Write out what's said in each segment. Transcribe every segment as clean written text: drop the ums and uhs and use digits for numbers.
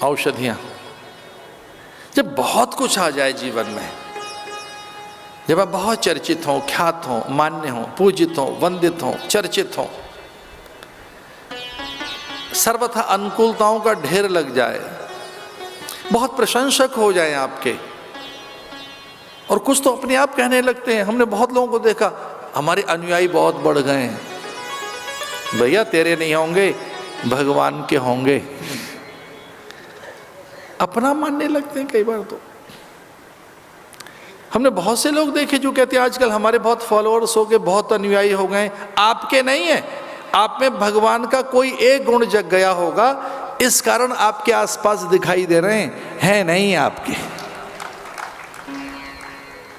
औषधियाँ, जब बहुत कुछ आ जाए जीवन में, जब आप बहुत चर्चित हों, ख्यात हों, मान्य हों, पूजित हों, वंदित हों, चर्चित हों, सर्वथा अनुकूलताओं का ढेर लग जाए, बहुत प्रशंसक हो जाए आपके, और कुछ तो अपने आप कहने लगते हैं। हमने बहुत लोगों को देखा, हमारे अनुयायी बहुत बढ़ गए हैं। भैया तेरे नहीं होंगे, भगवान के होंगे। अपना मानने लगते हैं कई बार। तो हमने बहुत से लोग देखे जो कहते हैं आजकल हमारे बहुत फॉलोअर्स हो गए, बहुत अनुयायी हो गए। आपके नहीं है, आप में भगवान का कोई एक गुण जग गया होगा, इस कारण आपके आसपास दिखाई दे रहे हैं नहीं आपके।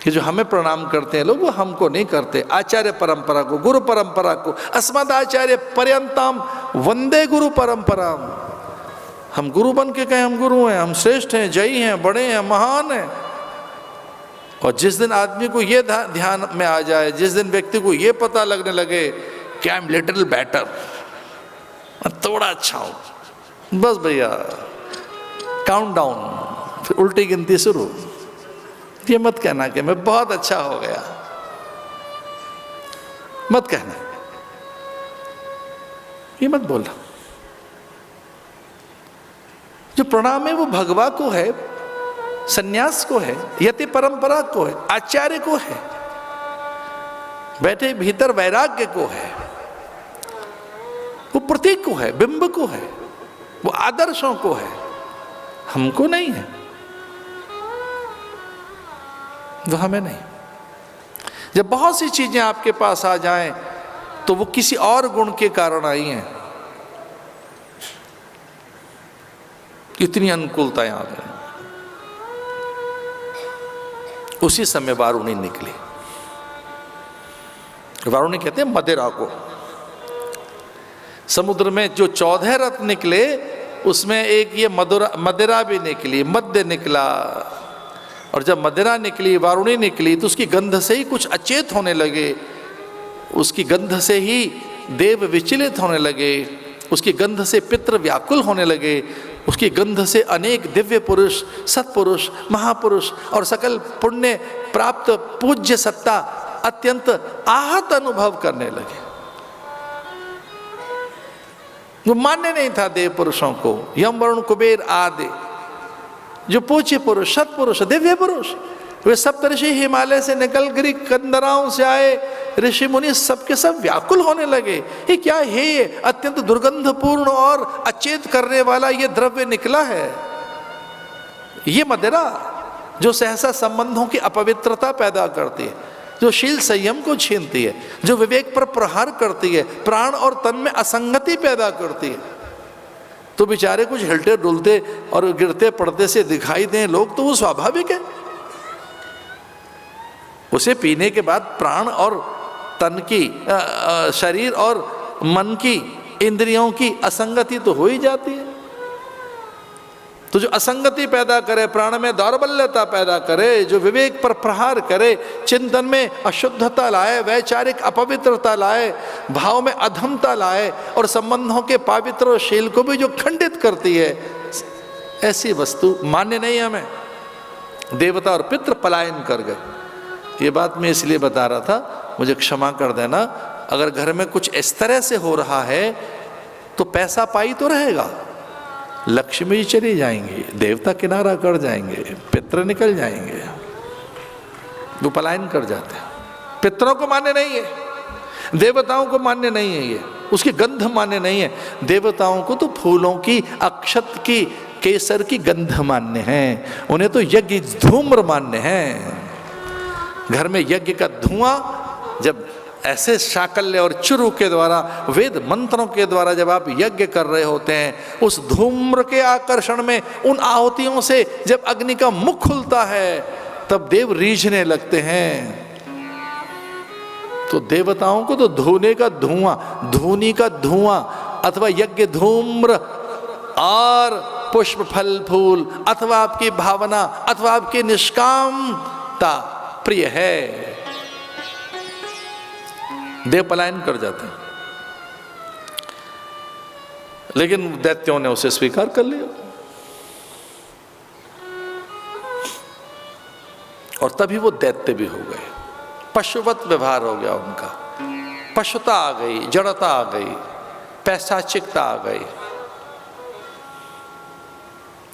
कि जो हमें प्रणाम करते हैं लोग, वो हमको नहीं करते। आचार्य परंपरा को, गुरु परंपरा को, अस्मद आचार्य पर्यंतम वंदे गुरु परंपराम। हम गुरु बन के कहें हम गुरु हैं, हम श्रेष्ठ हैं, जयी हैं, बड़े हैं, महान हैं। और जिस दिन आदमी को ये ध्यान में आ जाए, जिस दिन व्यक्ति को ये पता लगने लगे कि आई एम लिटिल बेटर, थोड़ा अच्छा हूं, बस भैया काउंट डाउन, फिर उल्टी गिनती शुरू। ये मत कहना कि मैं बहुत अच्छा हो गया, मत कहना, ये मत बोलना। जो प्रणाम है वो भगवा को है, सन्यास को है, यति परंपरा को है, आचार्य को है, बैठे भीतर वैराग्य को है, वो प्रतीक को है, बिंब को है, वो आदर्शों को है, हमको नहीं है, वो हमें नहीं। जब बहुत सी चीजें आपके पास आ जाएं तो वो किसी और गुण के कारण आई हैं। इतनी अनुकूलताएं आ गई। उसी समय वारुणी निकली। वारुणी कहते हैं मदिरा को। समुद्र में जो 14 रत्न निकले उसमें एक ये मदिरा भी निकली, मद्य निकला। और जब मदिरा निकली, वारुणी निकली, तो उसकी गंध से ही कुछ अचेत होने लगे, उसकी गंध से ही देव विचलित होने लगे, उसकी गंध से पितृ व्याकुल होने लगे, उसकी गंध से अनेक दिव्य पुरुष, सत्पुरुष, महापुरुष और सकल पुण्य प्राप्त पूज्य सत्ता अत्यंत आहत अनुभव करने लगे। वो मान्य नहीं था देव पुरुषों को, यम वरुण कुबेर आदि जो पूज्य पुरुष, सत्पुरुष, दिव्य पुरुष, वे सप्तऋषि हिमालय से निकल गिरी कंदराओं से आए ऋषि मुनि सबके सब व्याकुल होने लगे। ये क्या है, ये अत्यंत दुर्गंधपूर्ण और अचेत करने वाला ये द्रव्य निकला है, ये मदिरा जो सहसा संबंधों की अपवित्रता पैदा करती है, जो शील संयम को छीनती है, जो विवेक पर प्रहार करती है, प्राण और तन में असंगति पैदा करती है। तो बेचारे कुछ हिलते डुलते और गिरते पड़ते से दिखाई दें लोग, तो वो स्वाभाविक है। उसे पीने के बाद प्राण और तन की, शरीर और मन की, इंद्रियों की असंगति तो हो ही जाती है। तो जो असंगति पैदा करे, प्राण में दौर्बल्यता पैदा करे, जो विवेक पर प्रहार करे, चिंतन में अशुद्धता लाए, वैचारिक अपवित्रता लाए, भाव में अधमता लाए और संबंधों के पवित्र और शील को भी जो खंडित करती है, ऐसी वस्तु मान्य नहीं है हमें। देवता और पितृ पलायन कर गए। ये बात मैं इसलिए बता रहा था, मुझे क्षमा कर देना। अगर घर में कुछ इस तरह से हो रहा है तो पैसा पाई तो रहेगा, लक्ष्मी जी चली जाएंगी, देवता किनारा कर जाएंगे, पितृ निकल जाएंगे, वो पलायन कर जाते हैं। पितरों को मान्य नहीं है, देवताओं को मान्य नहीं है, ये उसकी गंध मान्य नहीं है। देवताओं को तो फूलों की, अक्षत की, केसर की गंध मान्य है, उन्हें तो यज्ञ धूम्र मान्य है। घर में यज्ञ का धुआं जब ऐसे शाकल्य और चुरु के द्वारा, वेद मंत्रों के द्वारा जब आप यज्ञ कर रहे होते हैं, उस धूम्र के आकर्षण में उन आहुतियों से जब अग्नि का मुख खुलता है, तब देव रीझने लगते हैं। तो देवताओं को तो धोने का धुआं, धूनी का धुआं अथवा यज्ञ धूम्र और पुष्प फल फूल अथवा आपकी भावना अथवा आपकी निष्कामता प्रिय है। देव पलायन कर जाते हैं, लेकिन दैत्यों ने उसे स्वीकार कर लिया। और तभी वो दैत्य भी हो गए, पशुवत व्यवहार हो गया उनका, पशुता आ गई, जड़ता आ गई, पैशाचिकता आ गई।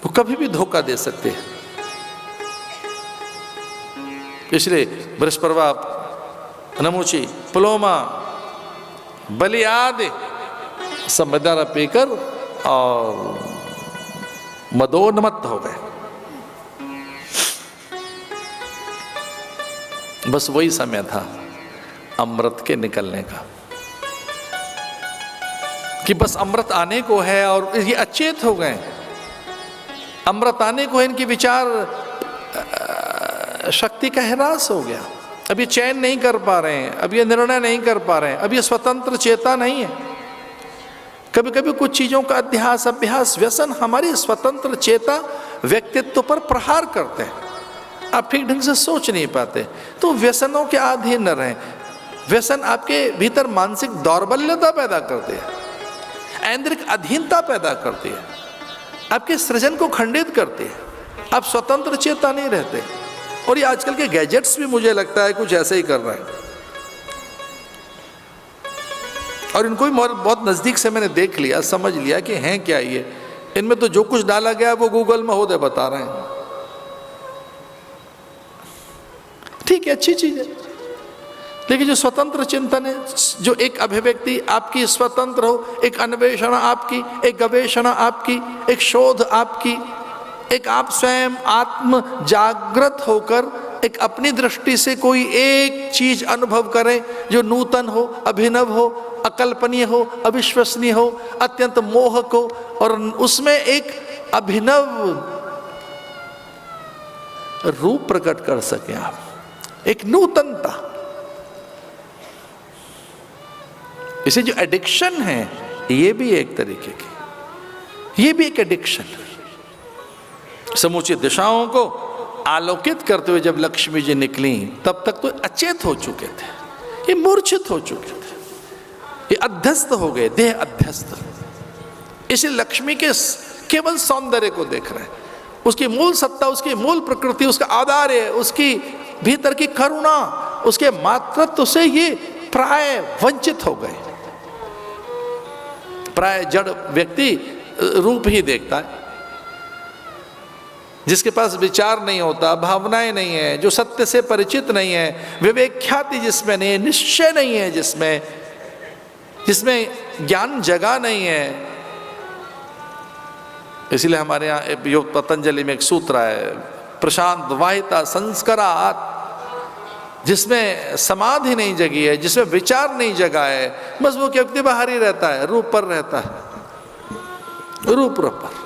वो कभी भी धोखा दे सकते हैं। इसलिए बृहस्पतिवार, नमूची, पुलोमा, बलि आदि सब मदिरा पीकर और मदोन्मत्त हो गए। बस वही समय था अमृत के निकलने का, कि बस अमृत आने को है और ये अचेत हो गए। अमृत आने को है, इनकी विचार शक्ति का ह्रास हो गया। अब ये चयन नहीं कर पा रहे हैं, अब ये निर्णय नहीं कर पा रहे हैं, अब ये स्वतंत्र चेता नहीं है। कभी कभी कुछ चीज़ों का अध्यास, अभ्यास, व्यसन हमारी स्वतंत्र चेता व्यक्तित्व पर प्रहार करते हैं। आप ठीक ढंग से सोच नहीं पाते, तो व्यसनों के अधीन न रहें। व्यसन आपके भीतर मानसिक दौर्बल्यता पैदा करते हैं, ऐन्द्रिक अधीनता पैदा करती है, आपके सृजन को खंडित करती है, आप स्वतंत्र चेता नहीं रहते। और ये आजकल के गैजेट्स भी मुझे लगता है कुछ ऐसे ही कर रहे हैं, और इनको भी बहुत नज़दीक से मैंने देख लिया, समझ लिया कि हैं क्या ये। इनमें तो जो कुछ डाला गया वो गूगल में होते बता रहे हैं। ठीक है, अच्छी चीज़ है, लेकिन जो स्वतंत्र चिंतन है, जो एक अभिव्यक्ति आपकी स्वतंत्र हो, एक अन्वेषण आपकी, एक गवेषणा आपकी, एक शोध आपकी, एक आप स्वयं आत्म जागृत होकर एक अपनी दृष्टि से कोई एक चीज अनुभव करें जो नूतन हो, अभिनव हो, अकल्पनीय हो, अविश्वसनीय हो, अत्यंत मोहक हो, और उसमें एक अभिनव रूप प्रकट कर सकें आप, एक नूतनता। इसे जो एडिक्शन है, ये भी एक तरीके की, ये भी एक एडिक्शन है। समूची दिशाओं को आलोकित करते हुए जब लक्ष्मी जी निकली, तब तक तो अचेत हो चुके थे, ये मूर्छित हो चुके थे, ये अध्यस्त हो गए, देह अध्यस्त। इसे लक्ष्मी के केवल सौंदर्य को देख रहे हैं, उसकी मूल सत्ता, उसकी मूल प्रकृति, उसका आधार्य, उसकी भीतर की करुणा, उसके मातृत्व से ये प्राय वंचित हो गए। प्राय जड़ व्यक्ति रूप ही देखता है, जिसके पास विचार नहीं होता, भावनाएं नहीं है, जो सत्य से परिचित नहीं है, विवेक ख्याति जिसमें नहीं है, निश्चय नहीं है जिसमें, जिसमें ज्ञान जगा नहीं है। इसलिए हमारे यहाँ योग पतंजलि में एक सूत्र है, प्रशांत वाहिता संस्कारात्, जिसमें समाधि नहीं जगी है, जिसमें विचार नहीं जगा है, बस वो व्यक्ति बाहर ही रहता है, रूप पर रहता है, रूप पर,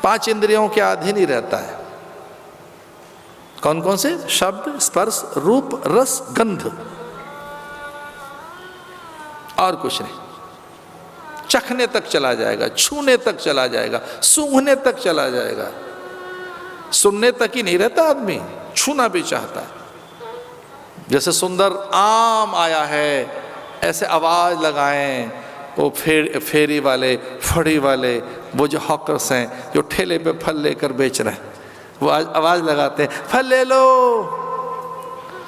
पांच इंद्रियों के अधीन ही रहता है। कौन कौन से? शब्द, स्पर्श, रूप, रस, गंध, और कुछ नहीं। चखने तक चला जाएगा, छूने तक चला जाएगा, सूंघने तक चला जाएगा, सुनने तक ही नहीं रहता आदमी, छूना भी चाहता है। जैसे सुंदर आम आया है, ऐसे आवाज लगाएं, वो फेरी वाले, फड़ी वाले, वो जो हॉकर्स हैं, जो ठेले पे फल लेकर बेच रहे हैं, वो आवाज लगाते हैं, फल ले लो,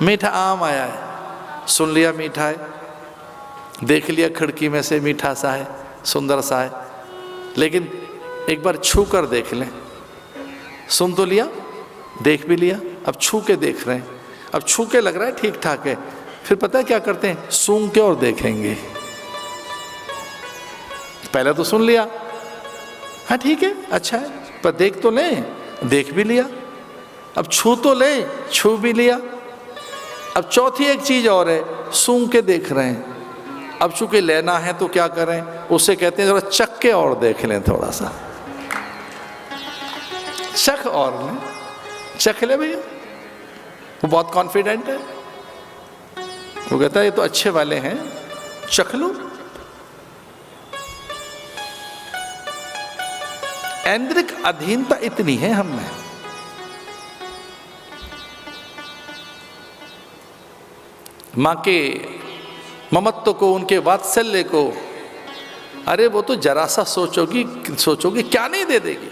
मीठा आम आया है। सुन लिया मीठा है, देख लिया खिड़की में से मीठा सा है, सुंदर सा है, लेकिन एक बार छू कर देख लें। सुन तो लिया, देख भी लिया, अब छू के देख रहे हैं, अब छू के लग रहा है ठीक ठाक है, फिर पता है क्या करते हैं? सूंघ के और देखेंगे। पहले तो सुन लिया, हाँ ठीक है, अच्छा है, पर देख तो ले, देख भी लिया, अब छू तो ले, छू भी लिया, अब चौथी एक चीज और है, सूंघ के देख रहे हैं। अब चूंकि लेना है तो क्या करें? उसे कहते हैं जरा चख के और देख लें, थोड़ा सा चख और लें, चख ले भैया। वो बहुत कॉन्फिडेंट है, वो कहता है ये तो अच्छे वाले हैं, चख लो। ऐन्द्रिक अधीनता इतनी है हम में, मां के ममत्व को, उनके वात्सल्य को, अरे वो तो जरा सा सोचोगी क्या नहीं दे देगी।